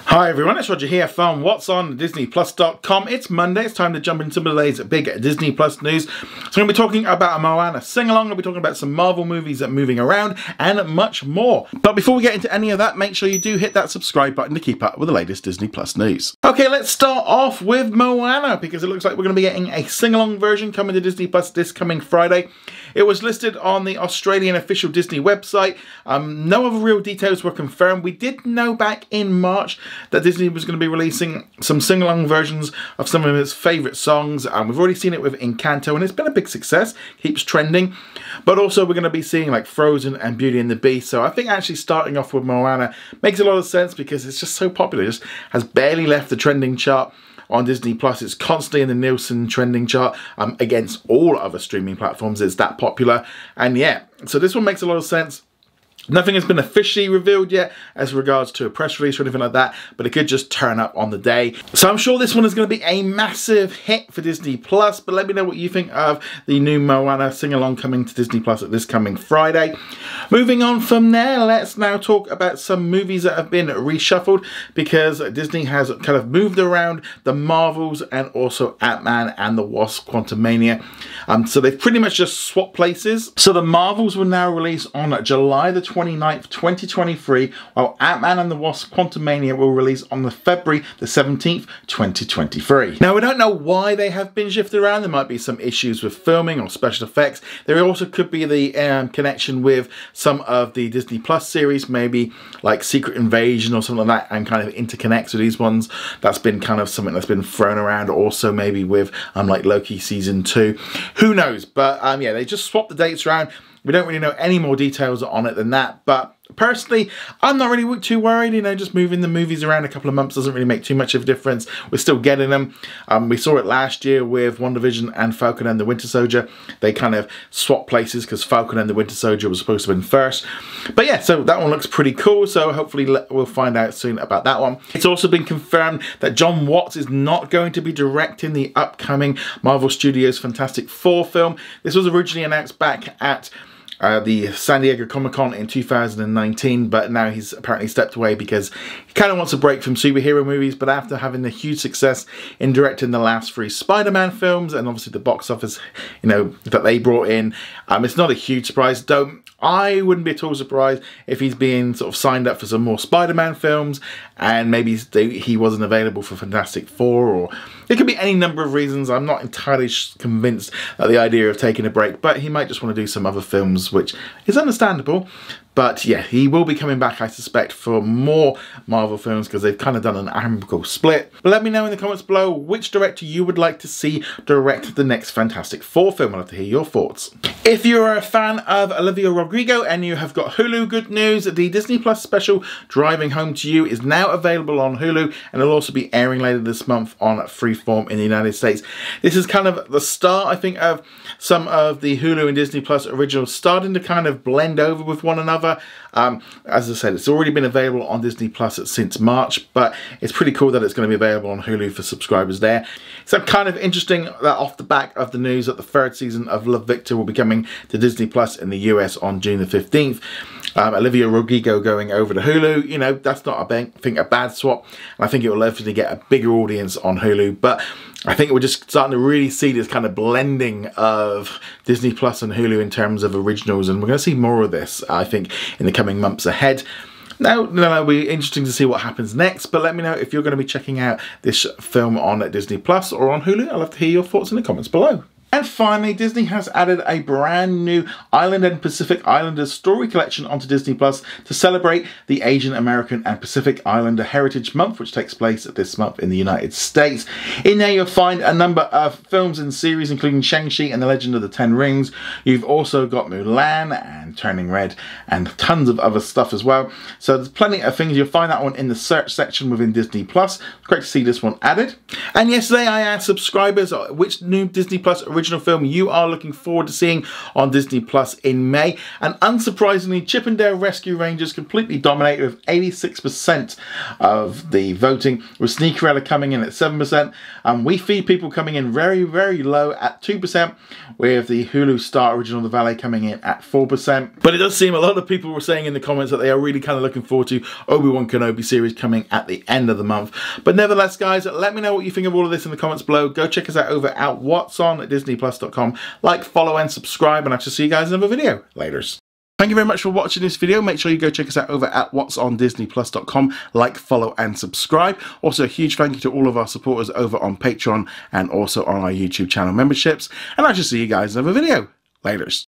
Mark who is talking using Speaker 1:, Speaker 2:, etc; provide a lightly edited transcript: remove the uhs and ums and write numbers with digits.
Speaker 1: Hi everyone, it's Roger here from What's On DisneyPlus.com. It's Monday, it's time to jump into some of today's big Disney Plus news. So I'm going to be talking about a Moana sing-along, I'll be talking about some Marvel movies that are moving around, and much more. But before we get into any of that, make sure you do hit that subscribe button to keep up with the latest Disney Plus news. Okay, let's start off with Moana, because it looks like we're going to be getting a sing-along version coming to Disney Plus this coming Friday. It was listed on the Australian official Disney website. No other real details were confirmed. We did know back in March that Disney was going to be releasing some sing-along versions of some of its favourite songs. We've already seen it with Encanto, and it's been a big success, keeps trending. But also we're going to be seeing like Frozen and Beauty and the Beast. So I think actually starting off with Moana makes a lot of sense because it's just so popular. It just has barely left the trending chart on Disney Plus. It's constantly in the Nielsen trending chart against all other streaming platforms. It's that popular. And yeah, so this one makes a lot of sense. Nothing has been officially revealed yet as regards to a press release or anything like that, but it could just turn up on the day. So I'm sure this one is going to be a massive hit for Disney Plus, but let me know what you think of the new Moana sing-along coming to Disney Plus at this coming Friday. Moving on from there, let's now talk about some movies that have been reshuffled because Disney has kind of moved around the Marvels and also Ant-Man and the Wasp Quantumania. So they've pretty much just swapped places. So the Marvels will now release on July the 29th, 2023, while Ant-Man and the Wasp Quantumania will release on the February the 17th, 2023. Now, we don't know why they have been shifted around. There might be some issues with filming or special effects. There also could be the connection with some of the Disney Plus series, maybe like Secret Invasion or something like that, and kind of interconnects with these ones. That's been kind of something that's been thrown around. Also maybe with like Loki season 2. Who knows? But yeah, they just swapped the dates around. We don't really know any more details on it than that, but personally, I'm not really too worried. You know, just moving the movies around a couple of months doesn't really make too much of a difference. We're still getting them. We saw it last year with WandaVision and Falcon and the Winter Soldier. They kind of swapped places because Falcon and the Winter Soldier was supposed to have been first. But yeah, so that one looks pretty cool. So hopefully we'll find out soon about that one. It's also been confirmed that Jon Watts is not going to be directing the upcoming Marvel Studios Fantastic Four film. This was originally announced back at the San Diego Comic-Con in 2019, but now he's apparently stepped away because he kind of wants a break from superhero movies. But after having the huge success in directing the last 3 Spider-Man films and obviously the box office, you know, that they brought in, it's not a huge surprise. I wouldn't be at all surprised if he's being sort of signed up for some more Spider-Man films and maybe he wasn't available for Fantastic Four, or it could be any number of reasons. I'm not entirely convinced that the idea of taking a break, but he might just want to do some other films, which is understandable. But yeah, he will be coming back, I suspect, for more Marvel films because they've kind of done an amicable split. But let me know in the comments below which director you would like to see direct the next Fantastic Four film. I'd love to hear your thoughts. If you're a fan of Olivia Rodrigo and you have got Hulu, good news. The Disney Plus special Driving Home to You is now available on Hulu, and it'll also be airing later this month on Freeform in the United States. This is kind of the start, I think, of some of the Hulu and Disney Plus originals starting to kind of blend over with one another. As I said, it's already been available on Disney Plus since March, but it's pretty cool that it's going to be available on Hulu for subscribers there. So kind of interesting that off the back of the news that the 3rd season of Love, Victor will be coming to Disney Plus in the US on June the 15th. Olivia Rodrigo going over to Hulu, you know, that's not a bad swap. And I think it will definitely get a bigger audience on Hulu, but I think we're just starting to really see this kind of blending of Disney Plus and Hulu in terms of originals, and we're going to see more of this, I think, in the coming months ahead. Now, it'll be interesting to see what happens next, but let me know if you're going to be checking out this film on Disney Plus or on Hulu. I'd love to hear your thoughts in the comments below. And finally, Disney has added a brand new Island and Pacific Islanders story collection onto Disney Plus to celebrate the Asian American and Pacific Islander Heritage Month, which takes place this month in the United States. In there, you'll find a number of films and series, including Shang-Chi and the Legend of the Ten Rings. You've also got Mulan and Turning Red and tons of other stuff as well. So there's plenty of things. You'll find that one in the search section within Disney Plus. It's great to see this one added. And yesterday, I asked subscribers which new Disney Plus original film you are looking forward to seeing on Disney Plus in May. And unsurprisingly, Chip 'n Dale Rescue Rangers completely dominated with 86% of the voting, with Sneakerella coming in at 7%, and We Feed People coming in very, very low at 2%, with the Hulu Star Original The Valet coming in at 4%. But it does seem a lot of people were saying in the comments that they are really kind of looking forward to Obi-Wan Kenobi series coming at the end of the month. But nevertheless, guys, let me know what you think of all of this in the comments below. Go check us out over at What's On at DisneyPlus.com. Like, follow, and subscribe, and I shall see you guys in another video. Laters. Thank you very much for watching this video. Make sure you go check us out over at whatsondisneyplus.com. Like, follow, and subscribe. Also, a huge thank you to all of our supporters over on Patreon and also on our YouTube channel memberships. And I shall see you guys in another video. Laters.